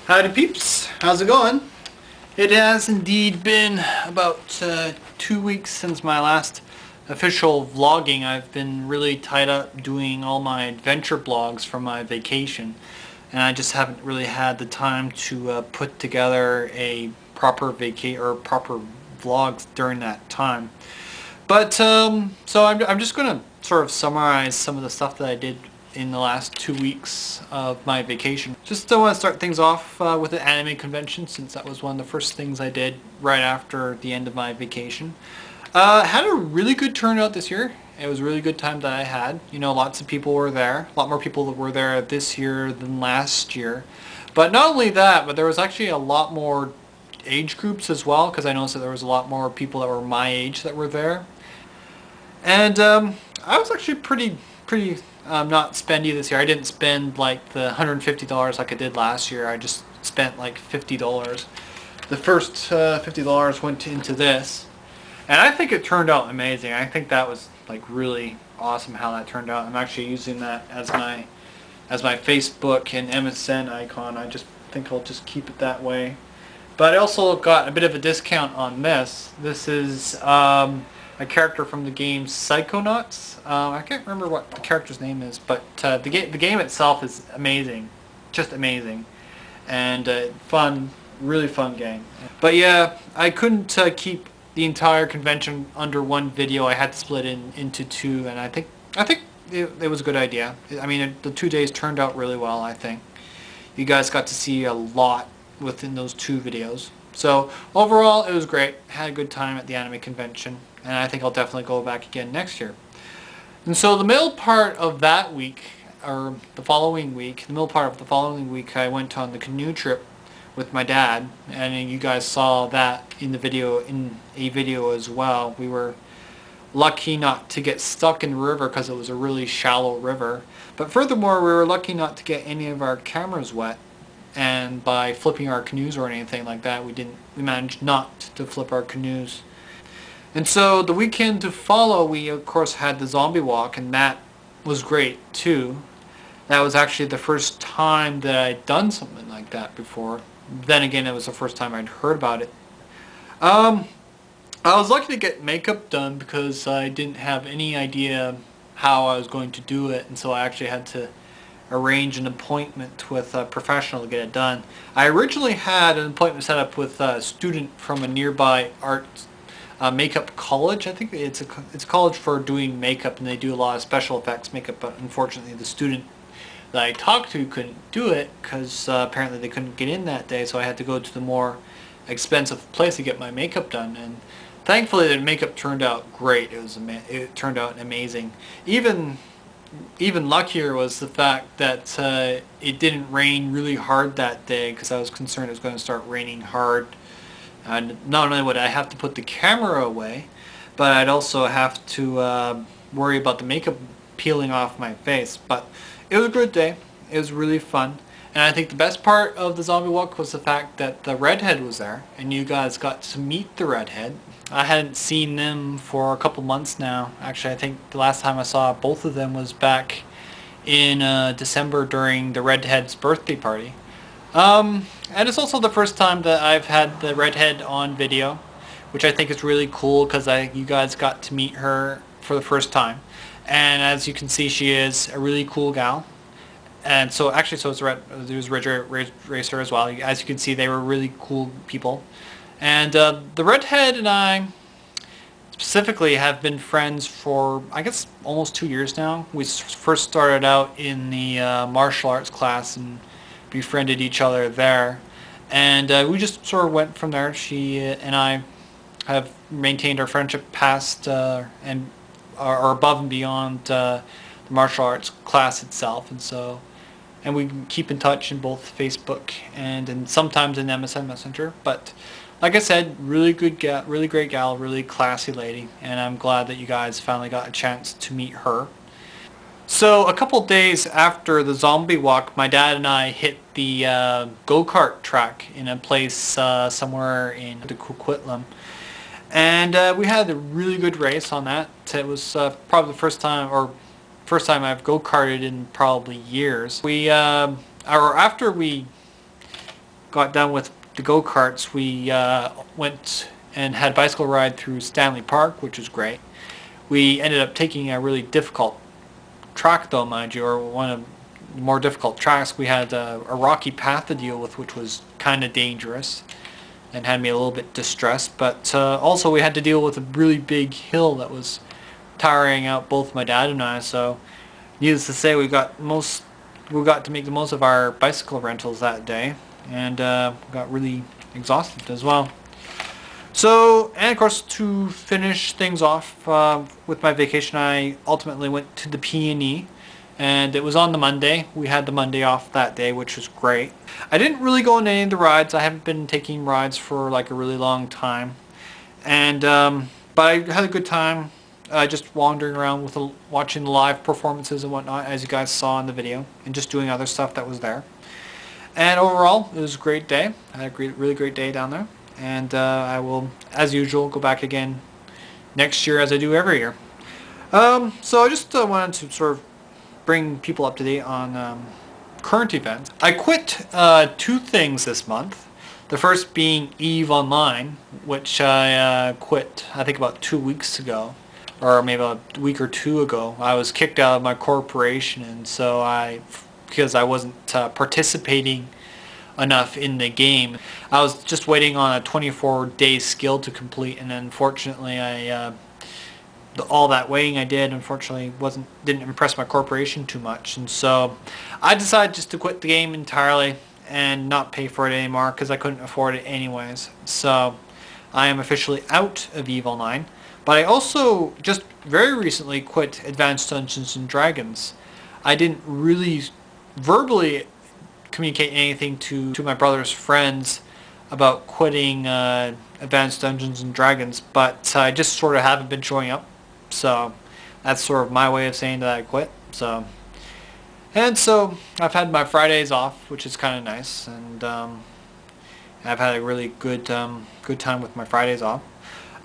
Howdy peeps, how's it going? It has indeed been about 2 weeks since my last official vlogging. I've been really tied up doing all my adventure blogs from my vacation, and I just haven't really had the time to put together a proper proper vlogs during that time. But so I'm just going to sort of summarize some of the stuff that I did in the last 2 weeks of my vacation. Just want to start things off with the anime convention, since that was one of the first things I did right after the end of my vacation. Had a really good turnout this year. It was a really good time that I had. You know, lots of people were there. A lot more people that were there this year than last year. But not only that, but there was actually a lot more age groups as well, because I noticed that there was a lot more people that were my age that were there. And I was actually pretty not spendy this year. I didn't spend like the $150 like I did last year. I just spent like $50. The first $50 went into this, and I think it turned out amazing. I think that was like really awesome how that turned out. I'm actually using that as my Facebook and MSN icon. I just think I'll just keep it that way. But I also got a bit of a discount on this. This is a character from the game Psychonauts. I can't remember what the character's name is, but the game itself is amazing, just amazing, and fun, really fun game. But yeah, I couldn't keep the entire convention under one video. I had to split it into two, and I think it was a good idea. I mean, the 2 days turned out really well. I think you guys got to see a lot within those 2 videos. So overall, it was great. Had a good time at the anime convention, and I think I'll definitely go back again next year. And so the middle part of that week, or the following week, I went on the canoe trip with my dad, and you guys saw that in a video as well. We were lucky not to get stuck in the river because it was a really shallow river. But furthermore, we were lucky not to get any of our cameras wet. And by flipping our canoes or anything like that, we managed not to flip our canoes. And so the weekend to follow, we of course had the zombie walk, and that was great too. That was actually the first time that I'd done something like that before. Then again, it was the first time I'd heard about it. I was lucky to get makeup done because I didn't have any idea how I was going to do it, and so I actually had to arrange an appointment with a professional to get it done. I originally had an appointment set up with a student from a nearby art makeup college. I think it's a college for doing makeup, and they do a lot of special effects makeup, but unfortunately the student that I talked to couldn't do it because apparently they couldn't get in that day, so I had to go to the more expensive place to get my makeup done. And thankfully the makeup turned out great. It turned out amazing. Even luckier was the fact that it didn't rain really hard that day, because I was concerned it was going to start raining hard. And not only would I have to put the camera away, but I'd also have to worry about the makeup peeling off my face. But it was a good day. It was really fun. And I think the best part of the zombie walk was the fact that the redhead was there, and you guys got to meet the redhead. I hadn't seen them for a couple months now. Actually, I think the last time I saw both of them was back in December during the redhead's birthday party. And it's also the first time that I've had the redhead on video, which I think is really cool because you guys got to meet her for the first time. And as you can see, she is a really cool gal. And so actually, so it was Ridge Racer as well. As you can see, they were really cool people. And the redhead and I specifically have been friends for, I guess, almost 2 years now. We first started out in the martial arts class and befriended each other there. And we just sort of went from there. She and I have maintained our friendship past and or above and beyond the martial arts class itself. And we keep in touch in both Facebook and sometimes in MSN Messenger. But like I said, really good gal, really great gal, really classy lady, and I'm glad that you guys finally got a chance to meet her. So a couple days after the zombie walk, my dad and I hit the go-kart track in a place somewhere in the Coquitlam, and we had a really good race on that. It was probably the first time I've go-karted in probably years. After we got done with the go-karts, we went and had a bicycle ride through Stanley Park, which was great. We ended up taking a really difficult track though, mind you, or one of the more difficult tracks. We had a rocky path to deal with, which was kind of dangerous and had me a little bit distressed. But also we had to deal with a really big hill that was tiring out both my dad and I. So needless to say, we got to make the most of our bicycle rentals that day, and got really exhausted as well. So, and of course, to finish things off with my vacation, I ultimately went to the P&E, and it was on the Monday. We had the Monday off that day, which was great. I didn't really go on any of the rides. I haven't been taking rides for like a really long time, and but I had a good time just wandering around with watching the live performances and whatnot, as you guys saw in the video, and just doing other stuff that was there. And overall, it was a great day. I had a really great day down there. And I will, as usual, go back again next year as I do every year. So I just wanted to sort of bring people up to date on current events. I quit 2 things this month. The first being EVE Online, which I quit I think about 2 weeks ago, or maybe a week or 2 ago. I was kicked out of my corporation, and so because I wasn't participating enough in the game. I was just waiting on a 24-day skill to complete, and unfortunately all that waiting I did unfortunately didn't impress my corporation too much, and so I decided just to quit the game entirely and not pay for it anymore because I couldn't afford it anyways. So I am officially out of EVE Online, but I also just very recently quit Advanced Dungeons and Dragons. I didn't really verbally communicate anything to my brother's friends about quitting Advanced Dungeons and Dragons, but I just sort of haven't been showing up, so that's sort of my way of saying that I quit. So I've had my Fridays off, which is kind of nice, and I've had a really good time with my Fridays off.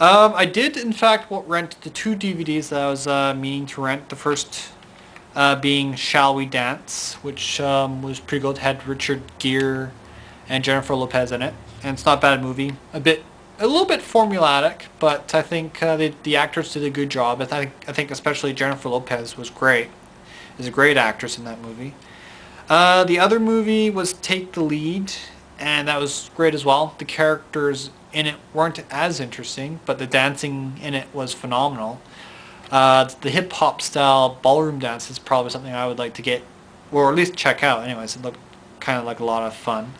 I did in fact rent the 2 DVDs that I was meaning to rent. The first being Shall We Dance, which was pretty good. It had Richard Gere and Jennifer Lopez in it, and it's not a bad movie. A little bit formulaic, but I think the actors did a good job. I think especially Jennifer Lopez was great. Is a great actress in that movie. The other movie was Take the Lead, and that was great as well. The characters in it weren't as interesting, but the dancing in it was phenomenal. The hip-hop style ballroom dance is probably something I would like to get, or at least check out. Anyways, it looked kind of like a lot of fun.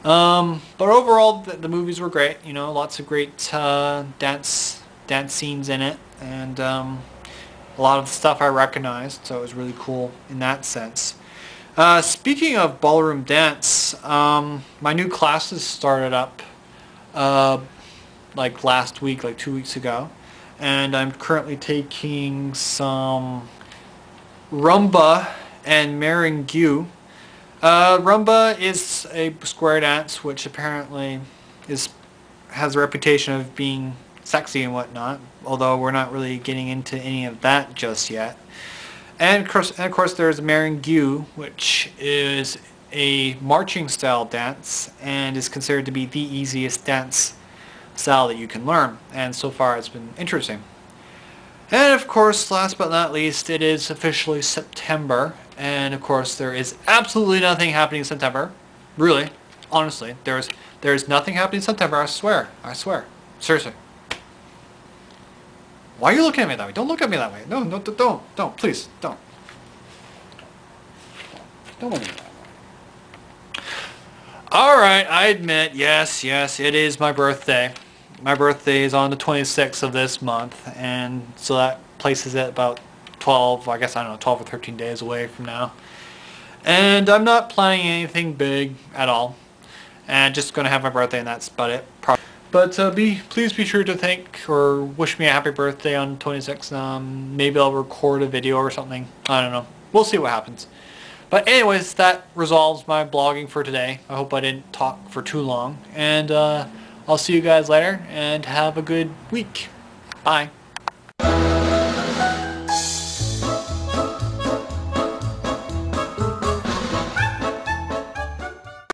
But overall, the movies were great. You know, lots of great dance scenes in it, and a lot of the stuff I recognized, so it was really cool in that sense. Speaking of ballroom dance, my new classes started up like last week, like 2 weeks ago. And I'm currently taking some rumba and merengue. Rumba is a square dance, which apparently has a reputation of being sexy and whatnot, although we're not really getting into any of that just yet. And of course there's merengue, which is a marching style dance and is considered to be the easiest dance style that you can learn, and so far it's been interesting. And of course, last but not least, it is officially September, and of course there is absolutely nothing happening in September. Really, honestly, there's nothing happening in September. I swear, seriously. Why are you looking at me that way? Don't look at me that way. No, don't, please, don't look at me that way. Alright, I admit, yes, it is my birthday. My birthday is on the 26th of this month, and so that places it about 12 or 13 days away from now. And I'm not planning anything big at all. And just going to have my birthday, and that's about it. But please be sure to thank or wish me a happy birthday on the 26th. Maybe I'll record a video or something. I don't know. We'll see what happens. But anyways, that resolves my blogging for today. I hope I didn't talk for too long. And I'll see you guys later, and have a good week. Bye.